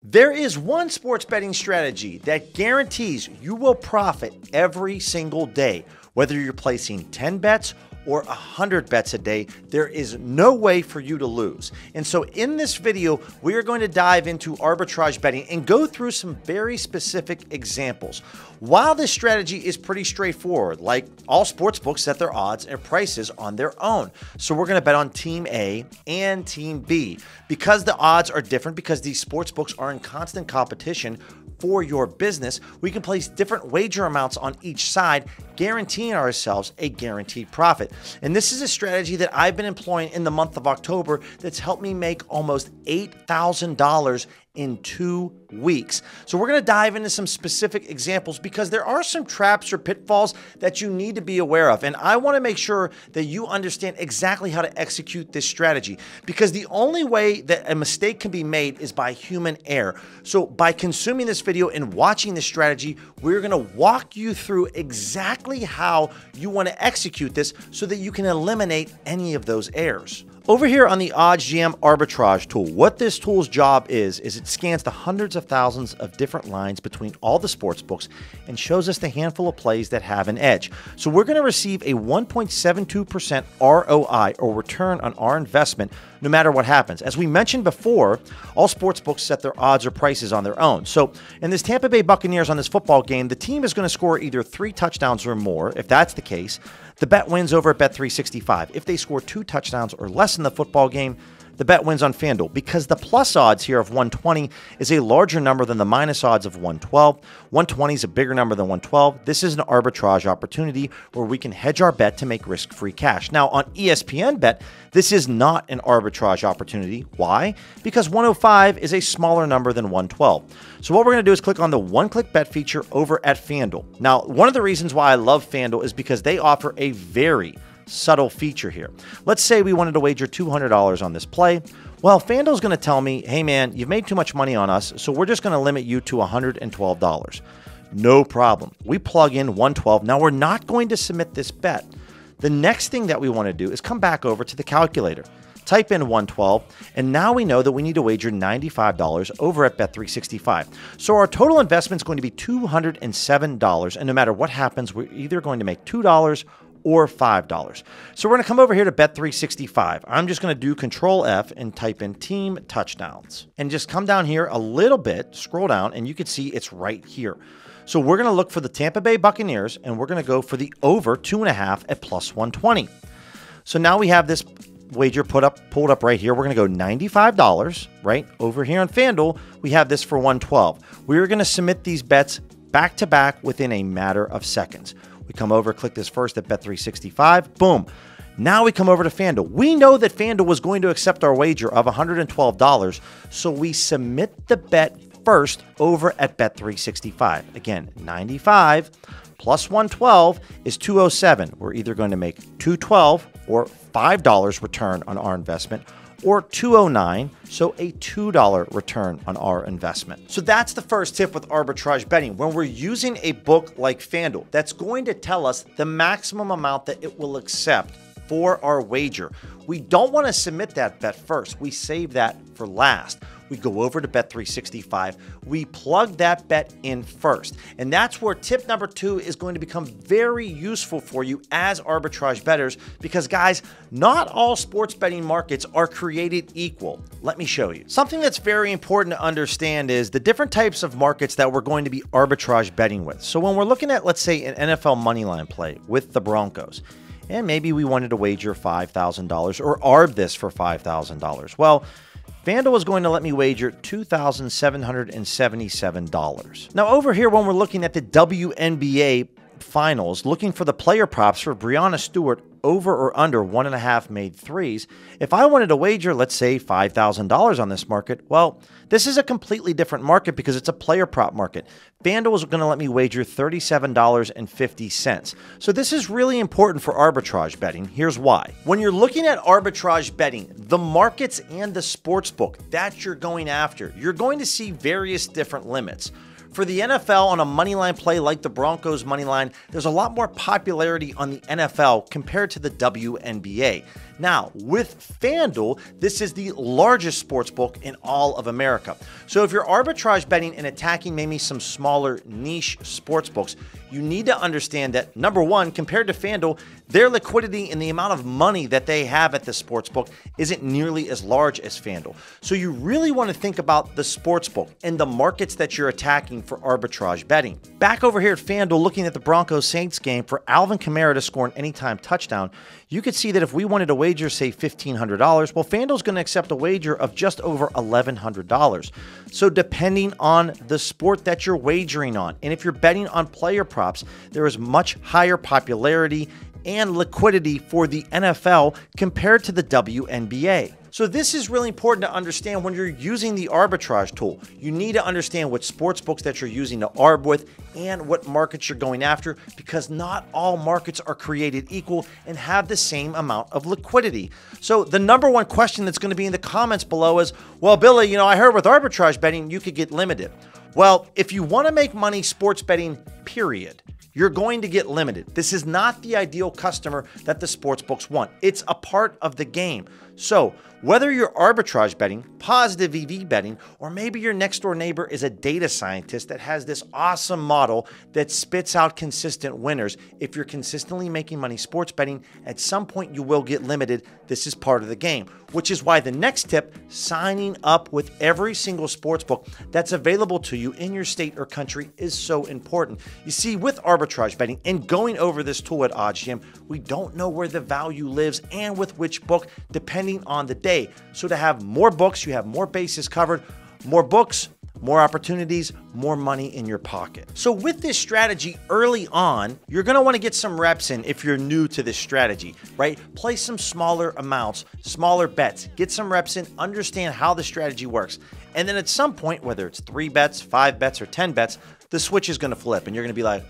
There is one sports betting strategy that guarantees you will profit every single day. Whether you're placing 10 bets or 100 bets a day, there is no way for you to lose. And so in this video, we are going to dive into arbitrage betting and go through some very specific examples. While this strategy is pretty straightforward, like all sports books set their odds and prices on their own. So we're going to bet on Team A and Team B. Because the odds are different, because these sports books are in constant competition for your business, we can place different wager amounts on each side, guaranteeing ourselves a guaranteed profit. And this is a strategy that I've been employing in the month of October that's helped me make almost $8,000 in 2 weeks. So we're going to dive into some specific examples because there are some traps or pitfalls that you need to be aware of. And I want to make sure that you understand exactly how to execute this strategy, because the only way that a mistake can be made is by human error. So by consuming this video and watching this strategy, we're going to walk you through exactly how you want to execute this so that you can eliminate any of those errors. Over here on the OddsJam Arbitrage Tool, what this tool's job is it scans the hundreds of thousands of different lines between all the sports books and shows us the handful of plays that have an edge. So we're going to receive a 1.72% ROI, or return on our investment, no matter what happens. As we mentioned before, all sports books set their odds or prices on their own. So in this Tampa Bay Buccaneers on this football game, the team is going to score either 3 touchdowns or more. If that's the case, the bet wins over at Bet365. If they score 2 touchdowns or less in the football game, the bet wins on FanDuel, because the plus odds here of 120 is a larger number than the minus odds of 112. 120 is a bigger number than 112. This is an arbitrage opportunity where we can hedge our bet to make risk-free cash. Now, on ESPN Bet, this is not an arbitrage opportunity. Why? Because 105 is a smaller number than 112. So what we're going to do is click on the one-click bet feature over at FanDuel. Now, one of the reasons why I love FanDuel is because they offer a very subtle feature here. Let's say we wanted to wager $200 on this play. Well, FanDuel's going to tell me, hey man, you've made too much money on us, so we're just going to limit you to $112. No problem. We plug in 112. Now we're not going to submit this bet. The next thing that we want to do is come back over to the calculator, type in 112, and now we know that we need to wager $95 over at Bet365. So our total investment is going to be $207, and no matter what happens, we're either going to make $2 or $5. So we're going to come over here to Bet365. I'm just going to do Control F and type in team touchdowns, and just come down here a little bit, scroll down, and you can see it's right here. So we're going to look for the Tampa Bay Buccaneers, and we're going to go for the over 2.5 at plus 120. So now we have this wager pulled up right here. We're going to go $95, right? Over here on FanDuel, we have this for 112. We're going to submit these bets back to back within a matter of seconds. We come over, click this first at Bet365, boom. Now we come over to FanDuel. We know that FanDuel was going to accept our wager of $112, so we submit the bet first over at Bet365. Again, 95 plus 112 is 207. We're either going to make $212 or $5 return on our investment, or $209, so a $2 return on our investment. So that's the first tip with arbitrage betting. When we're using a book like FanDuel, that's going to tell us the maximum amount that it will accept for our wager. We don't want to submit that bet first. We save that for last. We go over to Bet365. We plug that bet in first. And that's where tip number 2 is going to become very useful for you as arbitrage bettors, because guys, not all sports betting markets are created equal. Let me show you. Something that's very important to understand is the different types of markets that we're going to be arbitrage betting with. So when we're looking at, let's say, an NFL moneyline play with the Broncos, and maybe we wanted to wager $5,000 or arb this for $5,000. Well, FanDuel is going to let me wager $2,777. Now over here, when we're looking at the WNBA finals, looking for the player props for Breanna Stewart over or under 1.5 made threes, if I wanted to wager, let's say $5,000 on this market, well, this is a completely different market because it's a player prop market. FanDuel is going to let me wager $37.50. So this is really important for arbitrage betting. Here's why. When you're looking at arbitrage betting, the markets and the sports book that you're going after, you're going to see various different limits. For the NFL, on a moneyline play like the Broncos moneyline, there's a lot more popularity on the NFL compared to the WNBA. Now, with FanDuel, this is the largest sportsbook in all of America. So if you're arbitrage betting and attacking maybe some smaller niche sportsbooks, you need to understand that, number one, compared to FanDuel, their liquidity and the amount of money that they have at the sportsbook isn't nearly as large as FanDuel. So you really want to think about the sportsbook and the markets that you're attacking for arbitrage betting. Back over here at FanDuel, looking at the Broncos-Saints game, for Alvin Kamara to score an anytime touchdown, you could see that if we wanted to wager, say, $1,500, well, FanDuel's going to accept a wager of just over $1,100. So depending on the sport that you're wagering on, and if you're betting on player props, there is much higher popularity and liquidity for the NFL compared to the WNBA. So this is really important to understand when you're using the arbitrage tool. You need to understand what sports books that you're using to arb with and what markets you're going after, because not all markets are created equal and have the same amount of liquidity. So the number one question that's going to be in the comments below is, well, Billy, I heard with arbitrage betting, you could get limited. Well, if you want to make money sports betting, period, you're going to get limited. This is not the ideal customer that the sportsbooks want. It's a part of the game. So whether you're arbitrage betting, positive EV betting, or maybe your next door neighbor is a data scientist that has this awesome model that spits out consistent winners, if you're consistently making money sports betting, at some point you will get limited. This is part of the game, which is why the next tip, signing up with every single sportsbook that's available to you in your state or country, is so important. You see, with arbitrage betting and going over this tool at OddsJam, we don't know where the value lives and with which book, depending on the day. So to have more books, you have more bases covered, more books, more opportunities, more money in your pocket. So with this strategy early on, you're going to want to get some reps in if you're new to this strategy, right? Play some smaller amounts, smaller bets, get some reps in, understand how the strategy works. And then at some point, whether it's 3 bets, 5 bets, or 10 bets, the switch is going to flip and you're going to be like,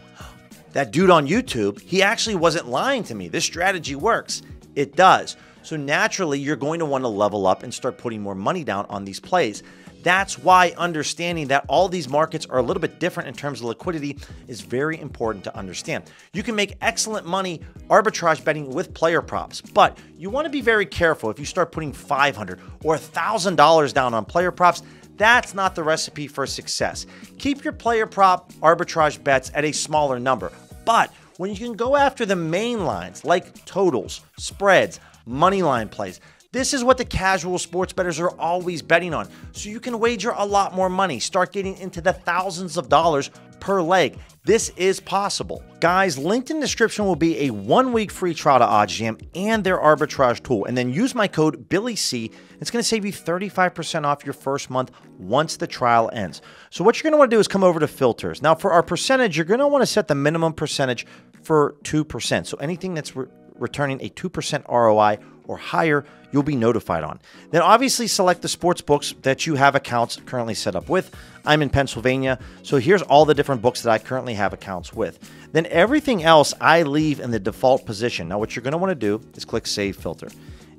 that dude on YouTube, he actually wasn't lying to me. This strategy works. It does. So naturally, you're going to want to level up and start putting more money down on these plays. That's why understanding that all these markets are a little bit different in terms of liquidity is very important to understand. You can make excellent money arbitrage betting with player props, but you want to be very careful if you start putting $500 or $1,000 down on player props. That's not the recipe for success. Keep your player prop arbitrage bets at a smaller number, but when you can go after the main lines like totals, spreads, money line plays, this is what the casual sports bettors are always betting on. So you can wager a lot more money, start getting into the thousands of dollars per leg. This is possible. Guys, linked in the description will be a 1-week free trial to OddsJam and their arbitrage tool. And then use my code BILLYC. It's going to save you 35% off your first month once the trial ends. So what you're going to want to do is come over to filters. Now for our percentage, you're going to want to set the minimum percentage for 2%. So anything that's returning a 2% ROI or higher, you'll be notified on. Then obviously select the sports books that you have accounts currently set up with. I'm in Pennsylvania, so here's all the different books that I currently have accounts with. Then everything else I leave in the default position. Now what you're going to want to do is click Save Filter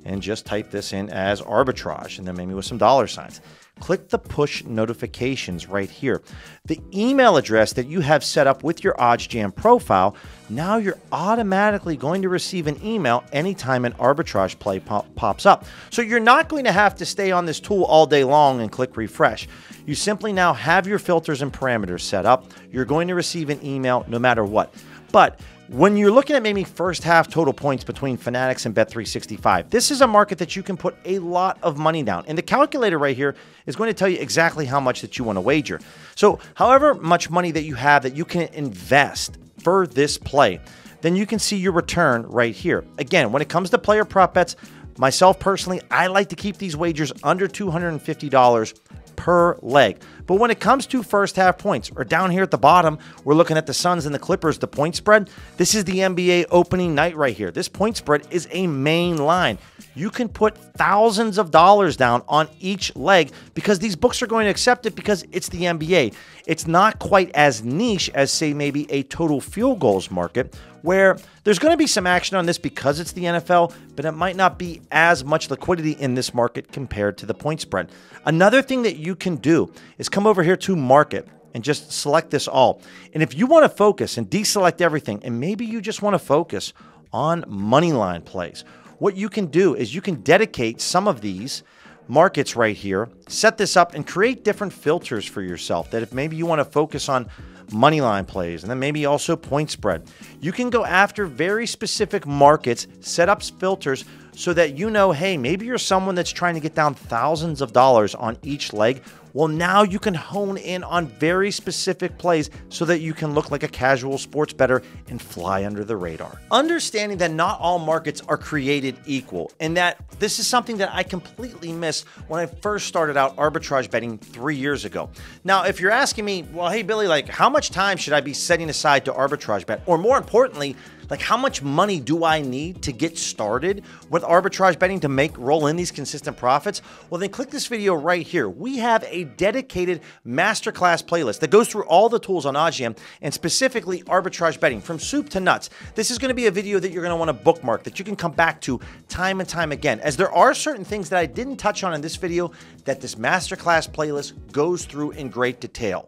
and just type this in as arbitrage and then maybe with some dollar signs. Click the push notifications right here. The email address that you have set up with your OddsJam profile, now you're automatically going to receive an email anytime an arbitrage play pops up. So you're not going to have to stay on this tool all day long and click refresh. You simply now have your filters and parameters set up. You're going to receive an email no matter what. But when you're looking at maybe first half total points between Fanatics and Bet365, this is a market that you can put a lot of money down. And the calculator right here is going to tell you exactly how much that you want to wager. So however much money that you have that you can invest for this play, then you can see your return right here. Again, when it comes to player prop bets, myself personally, I like to keep these wagers under $250 per leg. But when it comes to first half points, or down here at the bottom, we're looking at the Suns and the Clippers, the point spread. This is the NBA opening night right here. This point spread is a main line. You can put thousands of dollars down on each leg because these books are going to accept it because it's the NBA. It's not quite as niche as, say, maybe a total field goals market, where there's going to be some action on this because it's the NFL, but it might not be as much liquidity in this market compared to the point spread. Another thing that you can do is come over here to market and just select this all. And if you want to focus and deselect everything, and maybe you just want to focus on money line plays, what you can do is you can dedicate some of these markets right here, set this up and create different filters for yourself that if maybe you want to focus on money line plays and then maybe also point spread, you can go after very specific markets, set up filters so that you know, hey, maybe you're someone that's trying to get down thousands of dollars on each leg. Well, now you can hone in on very specific plays so that you can look like a casual sports bettor and fly under the radar. Understanding that not all markets are created equal and that this is something that I completely missed when I first started out arbitrage betting 3 years ago. Now, if you're asking me, well, hey, Billy, like how much time should I be setting aside to arbitrage bet? Or more importantly, like how much money do I need to get started with arbitrage betting to roll in these consistent profits? Well, then click this video right here. We have a dedicated masterclass playlist that goes through all the tools on OddsJam and specifically arbitrage betting from soup to nuts. This is going to be a video that you're going to want to bookmark that you can come back to time and time again, as there are certain things that I didn't touch on in this video that this masterclass playlist goes through in great detail.